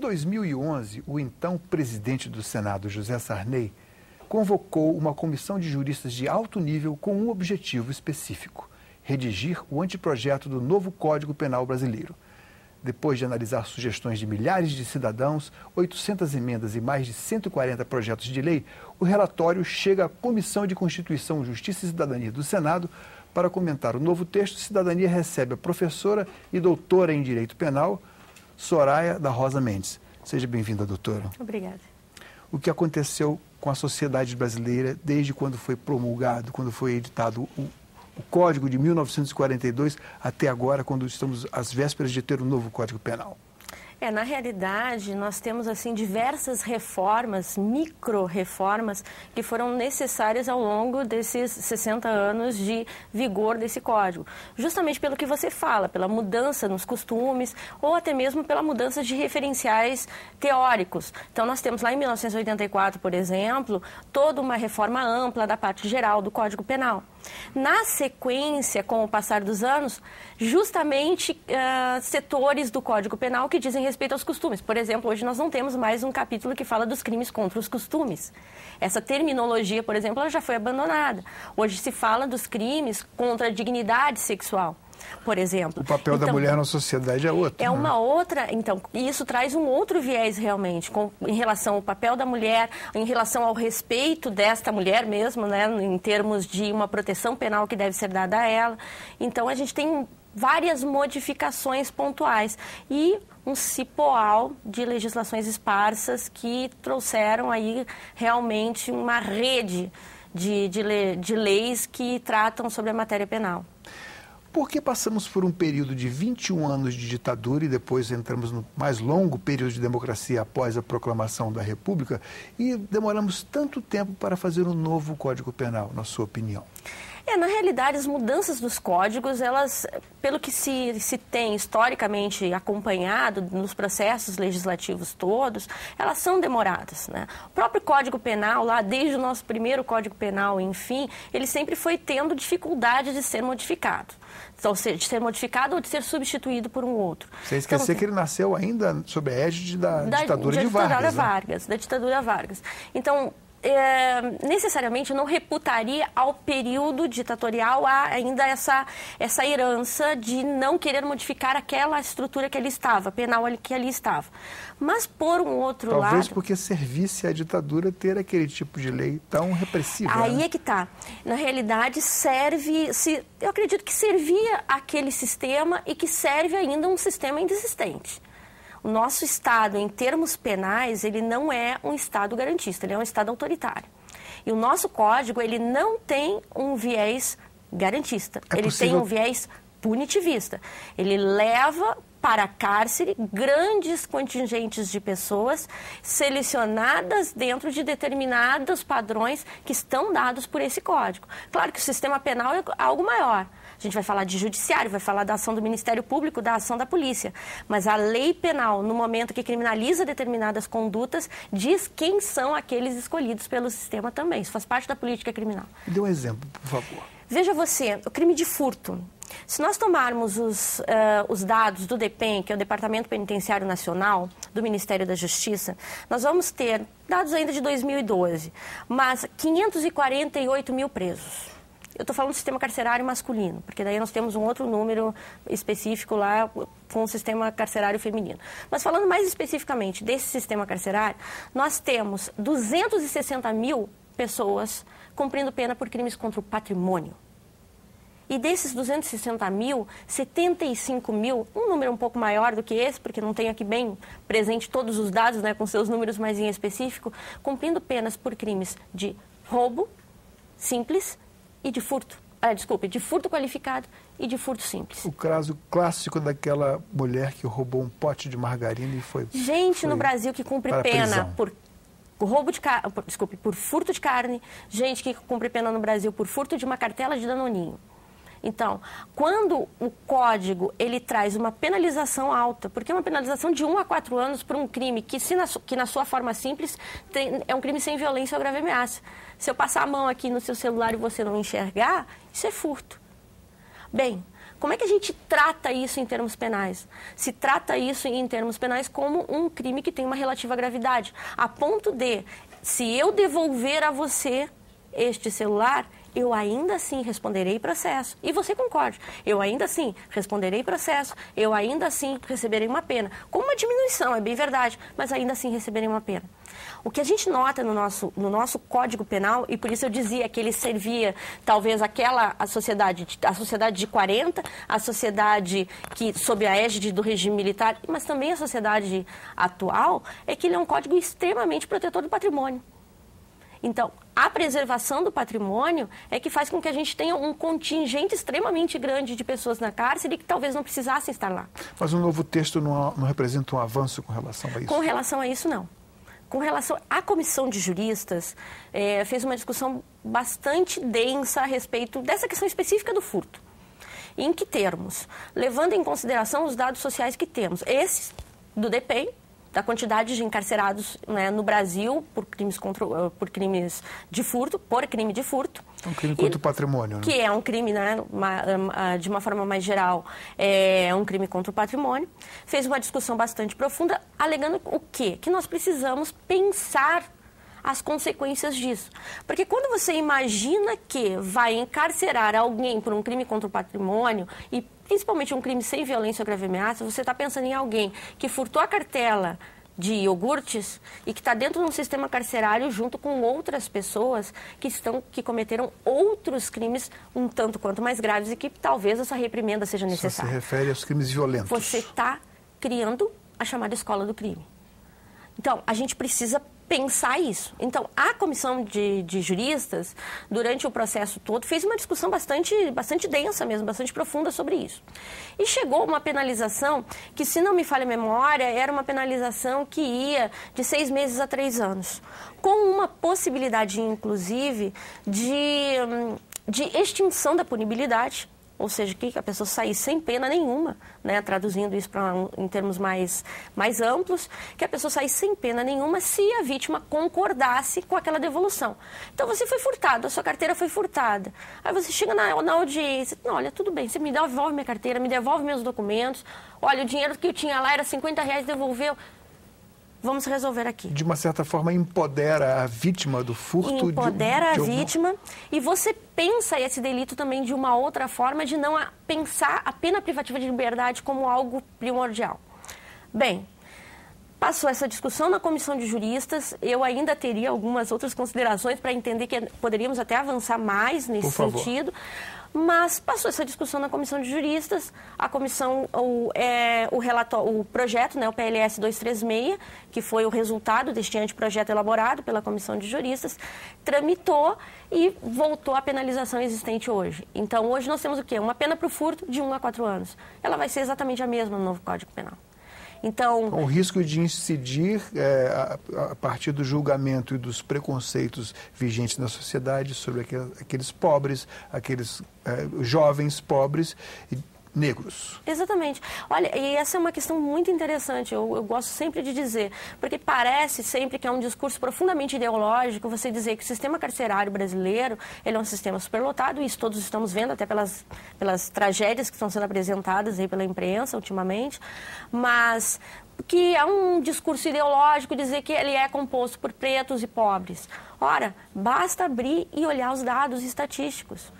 2011, o então presidente do Senado, José Sarney, convocou uma comissão de juristas de alto nível com um objetivo específico: redigir o anteprojeto do novo Código Penal brasileiro. Depois de analisar sugestões de milhares de cidadãos, 800 emendas e mais de 140 projetos de lei, o relatório chega à Comissão de Constituição, Justiça e Cidadania do Senado. Para comentar o novo texto, Cidadania recebe a professora e doutora em Direito Penal, Soraya da Rosa Mendes. Seja bem-vinda, doutora. Obrigada. O que aconteceu com a sociedade brasileira desde quando foi promulgado, quando foi editado o Código de 1942 até agora, quando estamos às vésperas de ter um novo Código Penal? Na realidade, nós temos assim diversas reformas, micro-reformas, que foram necessárias ao longo desses 60 anos de vigor desse código. Justamente pelo que você fala, pela mudança nos costumes ou até mesmo pela mudança de referenciais teóricos. Então, nós temos lá em 1984, por exemplo, toda uma reforma ampla da parte geral do Código Penal. Na sequência, com o passar dos anos, justamente setores do Código Penal que dizem respeito aos costumes. Por exemplo, hoje nós não temos mais um capítulo que fala dos crimes contra os costumes. Essa terminologia, por exemplo, ela já foi abandonada. Hoje se fala dos crimes contra a dignidade sexual, por exemplo. O papel da mulher na sociedade é outro. É uma outra, então, e isso traz um outro viés realmente, em relação ao papel da mulher, em relação ao respeito desta mulher mesmo, né, em termos de uma proteção penal que deve ser dada a ela. Então, a gente tem várias modificações pontuais e um cipoal de legislações esparsas que trouxeram aí realmente uma rede de leis que tratam sobre a matéria penal. Por que passamos por um período de 21 anos de ditadura e depois entramos no mais longo período de democracia após a proclamação da República e demoramos tanto tempo para fazer um novo Código Penal, na sua opinião? Na realidade, as mudanças dos códigos, elas, pelo que se tem historicamente acompanhado nos processos legislativos todos, elas são demoradas, né? O próprio Código Penal, lá desde o nosso primeiro Código Penal, enfim, ele sempre foi tendo dificuldade de ser modificado. Ou seja, de ser modificado ou de ser substituído por um outro. Sem esquecer que ele nasceu ainda sob a égide da ditadura de Vargas. Da ditadura Vargas. Então, necessariamente não reputaria ao período ditatorial ainda essa herança de não querer modificar aquela estrutura que ali estava, penal que ali estava. Mas, por um outro lado... Talvez porque servisse à ditadura ter aquele tipo de lei tão repressiva. Aí né? É que está. Na realidade, eu acredito que servia aquele sistema e que serve ainda um sistema inexistente. O nosso Estado, em termos penais, ele não é um Estado garantista, ele é um Estado autoritário. E o nosso Código, ele não tem um viés garantista, ele tem um viés punitivista. Ele leva para a cárcere grandes contingentes de pessoas selecionadas dentro de determinados padrões que estão dados por esse Código. Claro que o sistema penal é algo maior. A gente vai falar de judiciário, vai falar da ação do Ministério Público, da ação da polícia. Mas a lei penal, no momento que criminaliza determinadas condutas, diz quem são aqueles escolhidos pelo sistema também. Isso faz parte da política criminal. Dê um exemplo, por favor. Veja você, o crime de furto. Se nós tomarmos os dados do DEPEN, que é o Departamento Penitenciário Nacional, do Ministério da Justiça, nós vamos ter dados ainda de 2012, mas 548 mil presos. Eu estou falando do sistema carcerário masculino, porque daí nós temos um outro número específico lá com o sistema carcerário feminino. Mas falando mais especificamente desse sistema carcerário, nós temos 260 mil pessoas cumprindo pena por crimes contra o patrimônio. E desses 260 mil, 75 mil, um número um pouco maior do que esse, porque não tenho aqui bem presente todos os dados, né, com seus números mais em específico, cumprindo penas por crimes de roubo simples e de furto. De furto qualificado e de furto simples. O caso clássico daquela mulher que roubou um pote de margarina e foi... Gente no Brasil que cumpre pena por furto de carne, gente que cumpre pena no Brasil por furto de uma cartela de Danoninho. Então, quando o Código ele traz uma penalização alta, porque é uma penalização de 1 a 4 anos por um crime que na sua forma simples é um crime sem violência ou grave ameaça. Se eu passar a mão aqui no seu celular e você não enxergar, isso é furto. Bem, Como é que a gente trata isso em termos penais? Se trata isso em termos penais como um crime que tem uma relativa gravidade, a ponto de, se eu devolver a você este celular, eu ainda assim responderei processo. E você concorde, eu ainda assim responderei processo, eu ainda assim receberei uma pena. Com uma diminuição, é bem verdade, mas ainda assim receberei uma pena. O que a gente nota no nosso Código Penal, e por isso eu dizia que ele servia, talvez, a sociedade de 40, a sociedade que, sob a égide do regime militar, mas também a sociedade atual, é que ele é um código extremamente protetor do patrimônio. Então, a preservação do patrimônio é que faz com que a gente tenha um contingente extremamente grande de pessoas na cárcere que talvez não precisassem estar lá. Mas o novo texto não representa um avanço com relação a isso? Com relação a isso, não. Com relação à comissão de juristas, fez uma discussão bastante densa a respeito dessa questão específica do furto. Em que termos? Levando em consideração os dados sociais que temos. Esses do DEPEN, da quantidade de encarcerados, né, no Brasil por crimes de furto, por crime de furto. Um crime contra o patrimônio, né? Que é um crime, né, de uma forma mais geral, é um crime contra o patrimônio. Fez uma discussão bastante profunda, alegando o quê? Que nós precisamos pensar as consequências disso. Porque quando você imagina que vai encarcerar alguém por um crime contra o patrimônio, e principalmente um crime sem violência ou grave ameaça, você está pensando em alguém que furtou a cartela de iogurtes e que está dentro de um sistema carcerário junto com outras pessoas que cometeram outros crimes um tanto quanto mais graves e que talvez essa reprimenda seja necessária. Isso se refere aos crimes violentos. Você está criando a chamada escola do crime. Então, a gente precisa pensar isso. Então, a comissão de juristas, durante o processo todo, fez uma discussão bastante densa mesmo, bastante profunda sobre isso. E chegou uma penalização que, se não me falha a memória, era uma penalização que ia de 6 meses a 3 anos, com uma possibilidade, inclusive, de extinção da punibilidade, ou seja, que a pessoa saísse sem pena nenhuma, né, traduzindo isso em termos mais amplos, que a pessoa saísse sem pena nenhuma se a vítima concordasse com aquela devolução. Então, você foi furtado, a sua carteira foi furtada. Aí você chega na audiência, não, olha, tudo bem, você me devolve minha carteira, me devolve meus documentos, olha, o dinheiro que eu tinha lá era R$50, devolveu. Vamos resolver aqui. De uma certa forma, empodera a vítima do furto. Empodera a vítima e você pensa esse delito também de uma outra forma, de não pensar a pena privativa de liberdade como algo primordial. Bem, passou essa discussão na comissão de juristas, eu ainda teria algumas outras considerações para entender que poderíamos até avançar mais nesse sentido. Mas passou essa discussão na comissão de juristas, a comissão, o projeto, né, o PLS 236, que foi o resultado deste anteprojeto elaborado pela comissão de juristas, tramitou e voltou à penalização existente hoje. Então, hoje nós temos o quê? Uma pena para o furto de 1 a 4 anos. Ela vai ser exatamente a mesma no novo Código Penal. Então, o risco de incidir a partir do julgamento e dos preconceitos vigentes na sociedade sobre aqueles pobres, aqueles jovens pobres e negros. Exatamente. Olha, e essa é uma questão muito interessante, eu gosto sempre de dizer, porque parece sempre que é um discurso profundamente ideológico você dizer que o sistema carcerário brasileiro, ele é um sistema superlotado, e isso todos estamos vendo até pelas tragédias que estão sendo apresentadas aí pela imprensa ultimamente, mas que é um discurso ideológico dizer que ele é composto por pretos e pobres. Ora, basta abrir e olhar os dados estatísticos.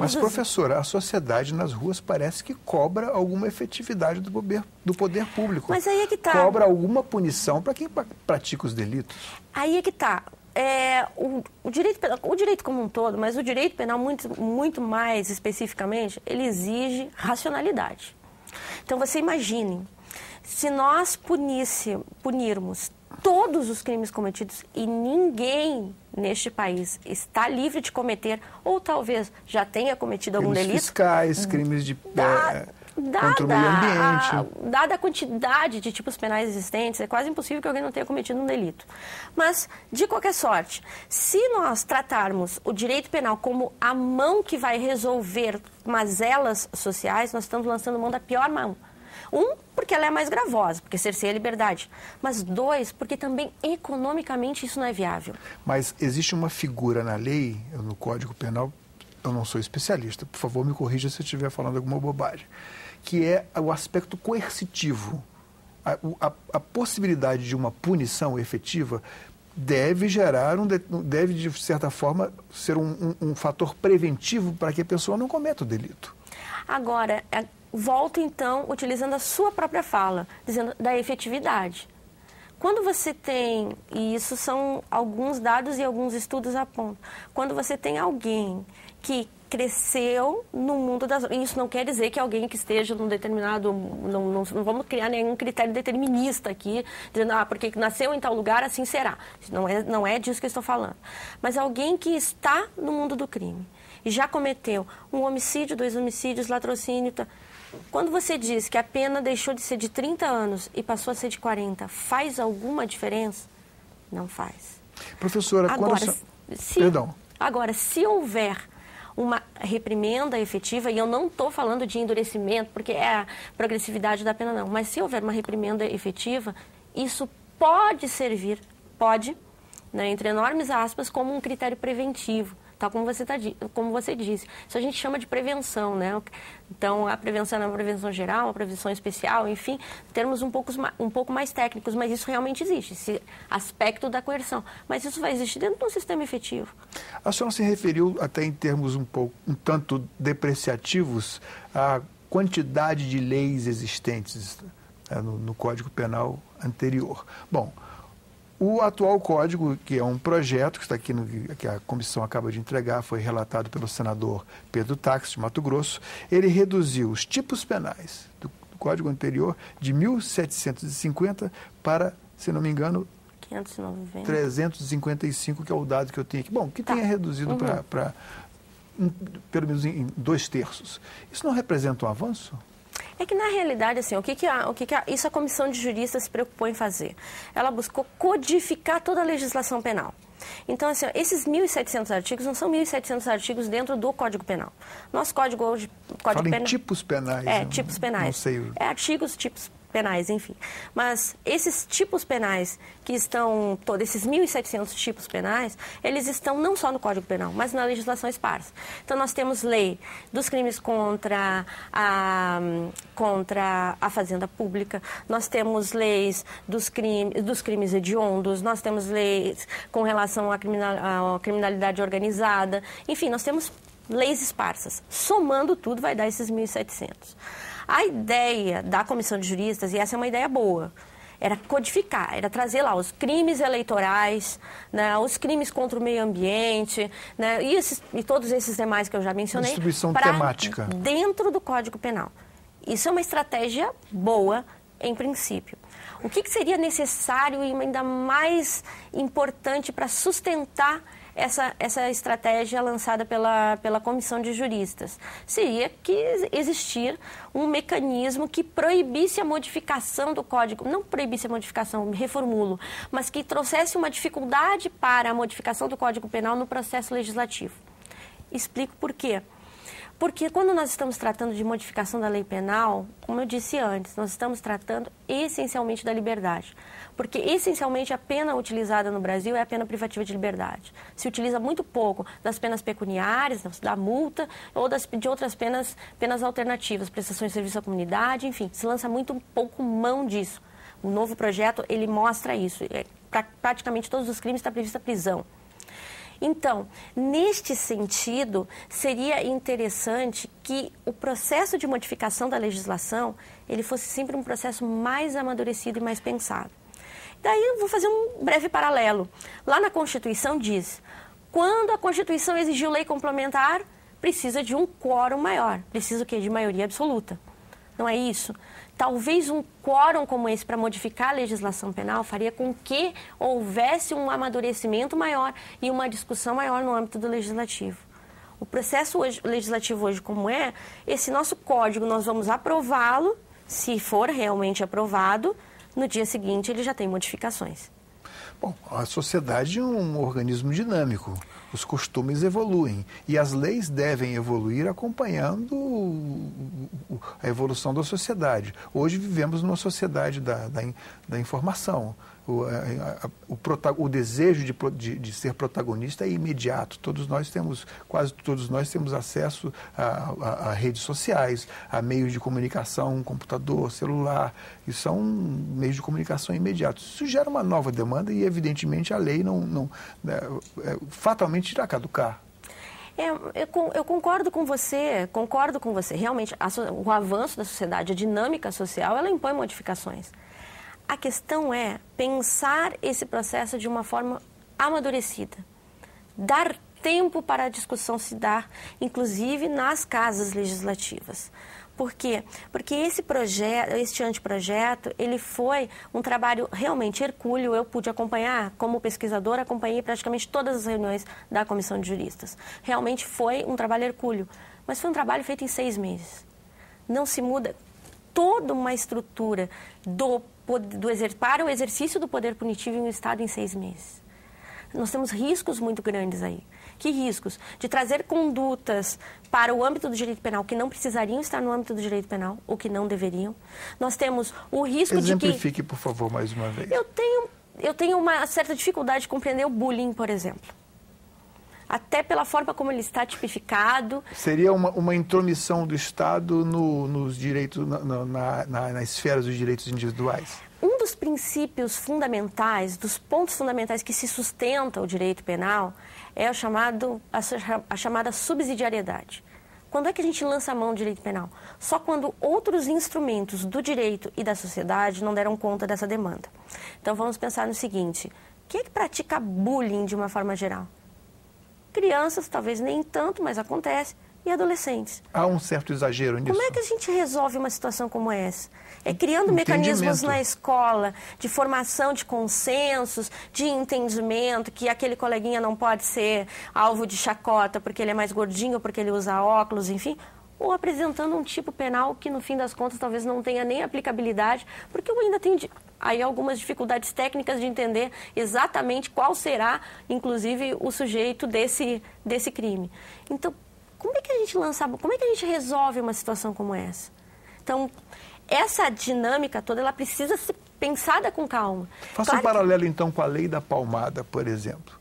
Mas, professora, a sociedade nas ruas parece que cobra alguma efetividade do poder público. Mas aí é que está. Cobra alguma punição para quem pratica os delitos. Aí é que está. O direito como um todo, mas o direito penal muito mais especificamente, ele exige racionalidade. Então, você imagine, se nós punirmos todos os crimes cometidos e ninguém neste país está livre de cometer, ou talvez já tenha cometido algum delito. Crimes fiscais, crimes de contra o meio ambiente. Dada a quantidade de tipos penais existentes, é quase impossível que alguém não tenha cometido um delito. Mas, de qualquer sorte, se nós tratarmos o direito penal como a mão que vai resolver mazelas sociais, nós estamos lançando mão da pior mão. 1, porque ela é mais gravosa, porque cerceia a liberdade. Mas 2, porque também economicamente isso não é viável. Mas existe uma figura na lei, no Código Penal, eu não sou especialista, por favor me corrija se eu estiver falando alguma bobagem, que é o aspecto coercitivo. A possibilidade de uma punição efetiva deve gerar, deve de certa forma ser um fator preventivo para que a pessoa não cometa o delito. Agora, volto então utilizando a sua própria fala, dizendo da efetividade. Quando você tem, e isso são alguns dados e alguns estudos apontam, quando você tem alguém que cresceu no mundo das... Isso não quer dizer que alguém que esteja num determinado... Não vamos criar nenhum critério determinista aqui, dizendo, porque nasceu em tal lugar, assim será. Não é disso que eu estou falando. Mas alguém que está no mundo do crime e já cometeu um homicídio, 2 homicídios, latrocínio... Quando você diz que a pena deixou de ser de 30 anos e passou a ser de 40, faz alguma diferença? Não faz. Professora, agora, Perdão. Agora, se houver uma reprimenda efetiva, e eu não estou falando de endurecimento, porque é a progressividade da pena, não, mas se houver uma reprimenda efetiva, isso pode servir, né, entre enormes aspas, como um critério preventivo. Tal como você disse. Isso a gente chama de prevenção, né? Então, a prevenção é uma prevenção geral, uma prevenção especial, enfim, termos um pouco mais técnicos, mas isso realmente existe, esse aspecto da coerção. Mas isso vai existir dentro de um sistema efetivo. A senhora se referiu até em termos um tanto depreciativos à quantidade de leis existentes no Código Penal anterior. Bom, o atual código, que é um projeto que está aqui, que a comissão acaba de entregar, foi relatado pelo senador Pedro Táxi, de Mato Grosso, ele reduziu os tipos penais do código anterior de 1.750 para, se não me engano, 590. 355, que é o dado que eu tenho aqui. Bom, que tenha reduzido para pelo menos em 2/3. Isso não representa um avanço? É que, na realidade, assim, isso a Comissão de Juristas se preocupou em fazer. Ela buscou codificar toda a legislação penal. Então, assim, esses 1.700 artigos não são 1.700 artigos dentro do Código Penal. Nosso código hoje... Fala em tipos penais. Tipos penais. Não sei. Artigos, tipos penais, enfim. Mas esses tipos penais que estão, esses 1.700 tipos penais, eles estão não só no Código Penal, mas na legislação esparsa. Então, nós temos lei dos crimes contra a fazenda pública, nós temos leis dos crimes hediondos, nós temos leis com relação à criminalidade organizada, enfim, nós temos leis esparsas. Somando tudo, vai dar esses 1.700. A ideia da Comissão de Juristas, e essa é uma ideia boa, era codificar, era trazer lá os crimes eleitorais, né, os crimes contra o meio ambiente, né, e todos esses demais que eu já mencionei, distribuição temática dentro do Código Penal. Isso é uma estratégia boa, em princípio. O que seria necessário e ainda mais importante para sustentar essa estratégia lançada pela Comissão de Juristas? Seria que existir um mecanismo que proibisse a modificação do Código, não proibisse a modificação, me reformulo, mas que trouxesse uma dificuldade para a modificação do Código Penal no processo legislativo. Explico por quê. Porque quando nós estamos tratando de modificação da lei penal, como eu disse antes, nós estamos tratando essencialmente da liberdade. Porque, essencialmente, a pena utilizada no Brasil é a pena privativa de liberdade. Se utiliza muito pouco das penas pecuniárias, da multa, ou de outras penas alternativas, prestações de serviço à comunidade, enfim, se lança muito pouco mão disso. O novo projeto, ele mostra isso. Praticamente todos os crimes está prevista prisão. Então, neste sentido, seria interessante que o processo de modificação da legislação, ele fosse sempre um processo mais amadurecido e mais pensado. Daí eu vou fazer um breve paralelo. Lá na Constituição diz, quando a Constituição exigiu lei complementar, precisa de um quórum maior. Precisa o quê? De maioria absoluta. Não é isso? Talvez um quórum como esse para modificar a legislação penal faria com que houvesse um amadurecimento maior e uma discussão maior no âmbito do legislativo. O processo legislativo hoje como esse nosso código nós vamos aprová-lo, se for realmente aprovado, no dia seguinte ele já tem modificações. Bom, a sociedade é um organismo dinâmico, os costumes evoluem e as leis devem evoluir acompanhando a evolução da sociedade. Hoje vivemos numa sociedade da informação. o desejo de ser protagonista é imediato. Quase todos nós temos acesso a redes sociais, a meios de comunicação, computador, celular, e são meios de comunicação imediatos. Isso gera uma nova demanda e, evidentemente, a lei fatalmente irá caducar. Eu concordo com você. Realmente, o avanço da sociedade, a dinâmica social, ela impõe modificações. A questão é pensar esse processo de uma forma amadurecida. Dar tempo para a discussão se dar, inclusive nas casas legislativas. Por quê? Porque este anteprojeto, ele foi um trabalho realmente hercúleo. Eu pude acompanhar, como pesquisadora, acompanhei praticamente todas as reuniões da Comissão de Juristas. Realmente foi um trabalho hercúleo, mas foi um trabalho feito em 6 meses. Não se muda toda uma estrutura para o exercício do poder punitivo em um Estado em 6 meses. Nós temos riscos muito grandes aí. Que riscos? De trazer condutas para o âmbito do direito penal que não precisariam estar no âmbito do direito penal, ou que não deveriam. Nós temos o risco de que... Exemplifique, por favor, mais uma vez. Eu tenho uma certa dificuldade de compreender o bullying, por exemplo. Até pela forma como ele está tipificado. Seria uma intromissão do Estado nos direitos, nas esferas dos direitos individuais? Um dos princípios fundamentais, dos pontos fundamentais que se sustenta o direito penal é a chamada subsidiariedade. Quando é que a gente lança a mão do direito penal? Só quando outros instrumentos do direito e da sociedade não deram conta dessa demanda. Então vamos pensar no seguinte: quem é que pratica bullying de uma forma geral? Crianças, talvez nem tanto, mas acontece, e adolescentes. Há um certo exagero nisso. Como é que a gente resolve uma situação como essa? Criando mecanismos na escola de formação de consensos, de entendimento, que aquele coleguinha não pode ser alvo de chacota porque ele é mais gordinho, porque ele usa óculos, enfim, ou apresentando um tipo penal que, no fim das contas, talvez não tenha nem aplicabilidade, porque eu ainda tenho aí algumas dificuldades técnicas de entender exatamente qual será, inclusive, o sujeito desse crime. Então, como é que a gente resolve uma situação como essa? Então, essa dinâmica toda, ela precisa ser pensada com calma. Faça um paralelo, então, com a lei da palmada, por exemplo,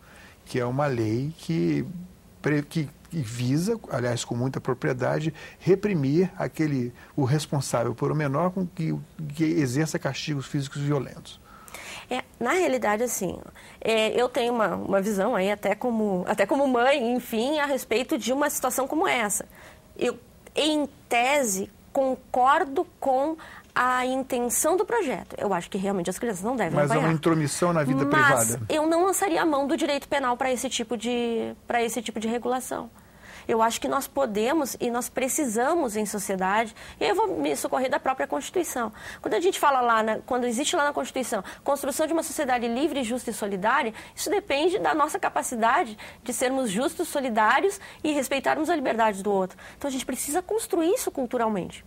que é uma lei que visa, aliás, com muita propriedade, reprimir o responsável por o menor com que exerça castigos físicos violentos. Na realidade, assim, eu tenho uma visão aí, até como mãe, enfim, a respeito de uma situação como essa. Eu, em tese, concordo com a intenção do projeto. Eu acho que realmente as crianças não devem apanhar. Mas é uma intromissão na vida privada. Mas eu não lançaria a mão do direito penal para esse tipo de regulação. Eu acho que nós podemos e nós precisamos em sociedade, e eu vou me socorrer da própria Constituição. Quando a gente fala quando existe lá na Constituição, construção de uma sociedade livre, justa e solidária, isso depende da nossa capacidade de sermos justos, solidários e respeitarmos a liberdade do outro. Então a gente precisa construir isso culturalmente.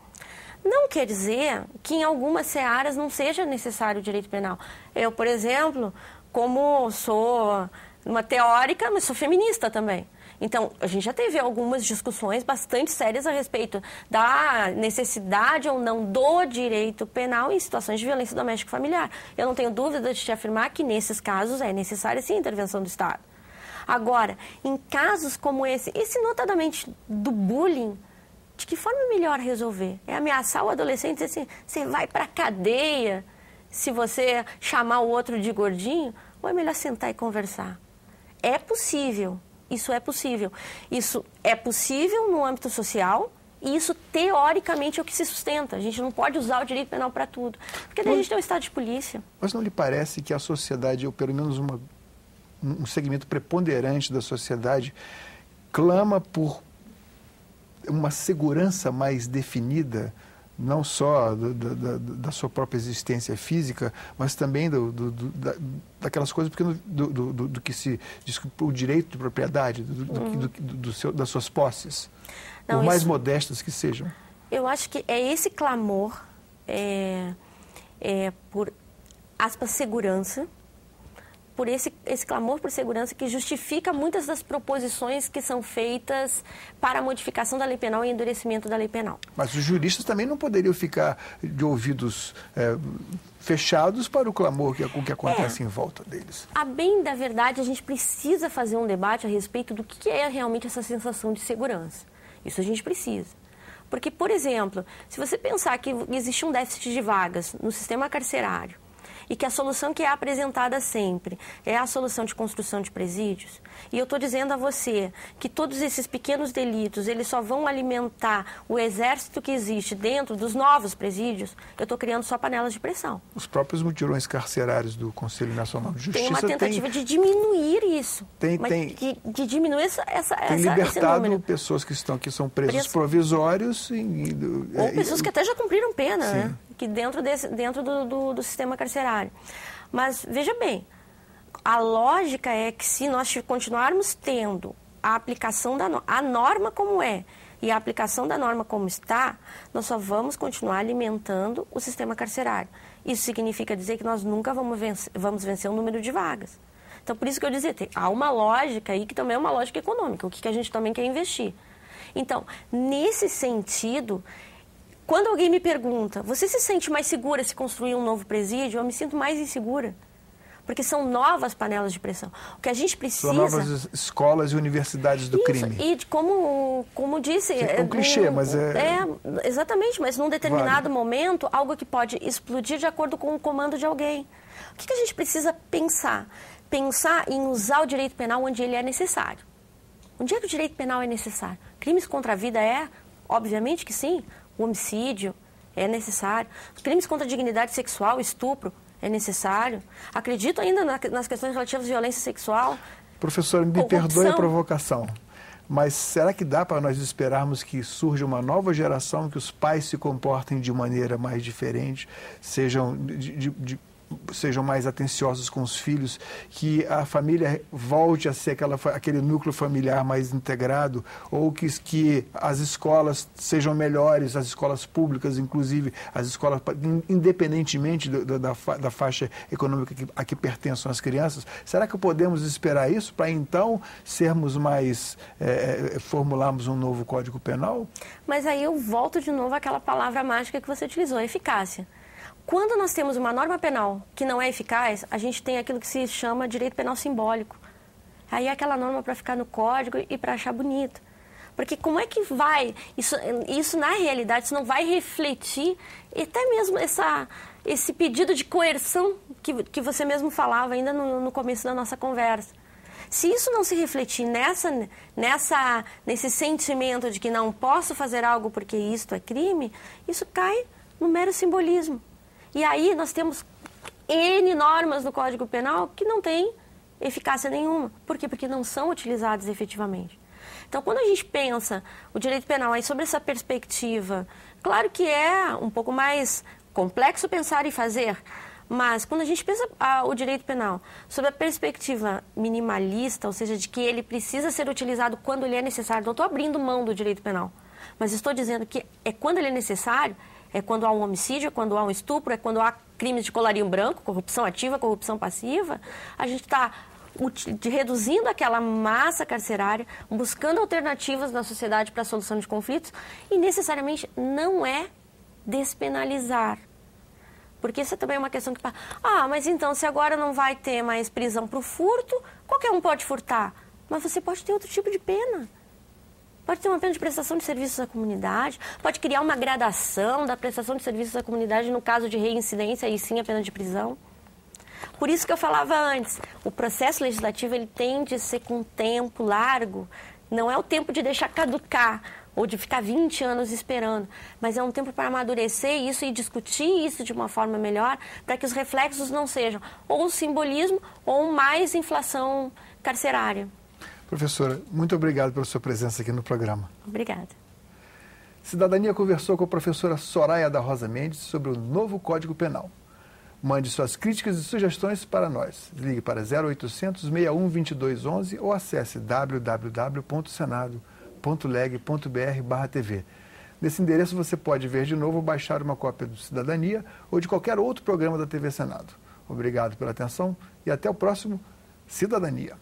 Não quer dizer que em algumas searas não seja necessário o direito penal. Eu, por exemplo, como sou uma teórica, mas sou feminista também. Então, a gente já teve algumas discussões bastante sérias a respeito da necessidade ou não do direito penal em situações de violência doméstica e familiar. Eu não tenho dúvida de te afirmar que, nesses casos, é necessária, sim, a intervenção do Estado. Agora, em casos como esse notadamente do bullying, de que forma é melhor resolver? É ameaçar o adolescente e dizer assim, você vai para a cadeia se você chamar o outro de gordinho? Ou é melhor sentar e conversar? É possível. Isso é possível. Isso é possível no âmbito social e isso, teoricamente, é o que se sustenta. A gente não pode usar o direito penal para tudo. Porque daí a gente tem um estado de polícia. Mas não lhe parece que a sociedade, ou pelo menos um segmento preponderante da sociedade, clama por uma segurança mais definida, não só da sua própria existência física, mas também daquelas coisas, porque do que se diz, o direito de propriedade, das suas posses, não, por mais modestas que sejam? Eu acho que é esse clamor por, aspas, segurança, por esse clamor por segurança que justifica muitas das proposições que são feitas para a modificação da lei penal e endurecimento da lei penal. Mas os juristas também não poderiam ficar de ouvidos fechados para o clamor que acontece em volta deles. A bem da verdade, a gente precisa fazer um debate a respeito do que é realmente essa sensação de segurança. Isso a gente precisa. Porque, por exemplo, se você pensar que existe um déficit de vagas no sistema carcerário e que a solução que é apresentada sempre é a solução de construção de presídios, e eu estou dizendo a você que todos esses pequenos delitos, eles só vão alimentar o exército que existe dentro dos novos presídios, eu estou criando só panelas de pressão. Os próprios mutirões carcerários do Conselho Nacional de Justiça... Tem uma tentativa de diminuir isso. De diminuir tem libertado pessoas que são presos provisórios... Ou pessoas que até já cumpriram pena, né? Que dentro do sistema carcerário. Mas, veja bem, a lógica é que se nós continuarmos tendo a aplicação a norma como é e a aplicação da norma como está, nós só vamos continuar alimentando o sistema carcerário. Isso significa dizer que nós nunca vamos vencer o número de vagas. Então, por isso que eu dizia, há uma lógica aí que também é uma lógica econômica, o que a gente também quer investir. Então, nesse sentido... Quando alguém me pergunta, você se sente mais segura se construir um novo presídio? Eu me sinto mais insegura, porque são novas panelas de pressão. O que a gente precisa... São novas escolas e universidades do crime. E como disse... É um clichê, mas exatamente, mas num determinado momento, algo que pode explodir de acordo com o comando de alguém. O que a gente precisa pensar? Pensar em usar o direito penal onde ele é necessário. Onde é que o direito penal é necessário? Crimes contra a vida obviamente que sim. O homicídio é necessário. Crimes contra a dignidade sexual, estupro, é necessário. Acredito ainda nas questões relativas à violência sexual. Professora, me perdoe a provocação, mas será que dá para nós esperarmos que surja uma nova geração, que os pais se comportem de maneira mais diferente, sejam mais atenciosos com os filhos, que a família volte a ser aquele núcleo familiar mais integrado, ou que as escolas sejam melhores, as escolas públicas, inclusive as escolas, independentemente da faixa econômica a que pertençam as crianças? Será que podemos esperar isso para então sermos mais, formularmos um novo Código Penal? Mas aí eu volto de novo àquela palavra mágica que você utilizou, eficácia. Quando nós temos uma norma penal que não é eficaz, a gente tem aquilo que se chama direito penal simbólico. Aí é aquela norma para ficar no código e para achar bonito. Porque como é que vai, isso na realidade, isso não vai refletir, até mesmo esse pedido de coerção que você mesmo falava ainda no começo da nossa conversa. Se isso não se refletir nesse sentimento de que não posso fazer algo porque isto é crime, isso cai no mero simbolismo. E aí nós temos N normas no Código Penal que não têm eficácia nenhuma. Por quê? Porque não são utilizadas efetivamente. Então, quando a gente pensa o direito penal aí sobre essa perspectiva, claro que é um pouco mais complexo pensar e fazer, mas quando a gente pensa o direito penal sob a perspectiva minimalista, ou seja, de que ele precisa ser utilizado quando ele é necessário, não estou abrindo mão do direito penal, mas estou dizendo que é quando ele é necessário, é quando há um homicídio, é quando há um estupro, é quando há crimes de colarinho branco, corrupção ativa, corrupção passiva. A gente está reduzindo aquela massa carcerária, buscando alternativas na sociedade para a solução de conflitos e necessariamente não é despenalizar. Porque isso também é uma questão que... mas então se agora não vai ter mais prisão para o furto, qualquer um pode furtar. Mas você pode ter outro tipo de pena. Pode ter uma pena de prestação de serviços à comunidade, pode criar uma gradação da prestação de serviços à comunidade no caso de reincidência, e sim a pena de prisão. Por isso que eu falava antes, o processo legislativo ele tem de ser com tempo largo, não é o tempo de deixar caducar ou de ficar 20 anos esperando, mas é um tempo para amadurecer isso e discutir isso de uma forma melhor, para que os reflexos não sejam ou simbolismo ou mais inflação carcerária. Professora, muito obrigado pela sua presença aqui no programa. Obrigada. Cidadania conversou com a professora Soraya da Rosa Mendes sobre o novo Código Penal. Mande suas críticas e sugestões para nós. Ligue para 0800 61 2211 ou acesse www.senado.leg.br/TV. Nesse endereço você pode ver de novo ou baixar uma cópia do Cidadania ou de qualquer outro programa da TV Senado. Obrigado pela atenção e até o próximo Cidadania.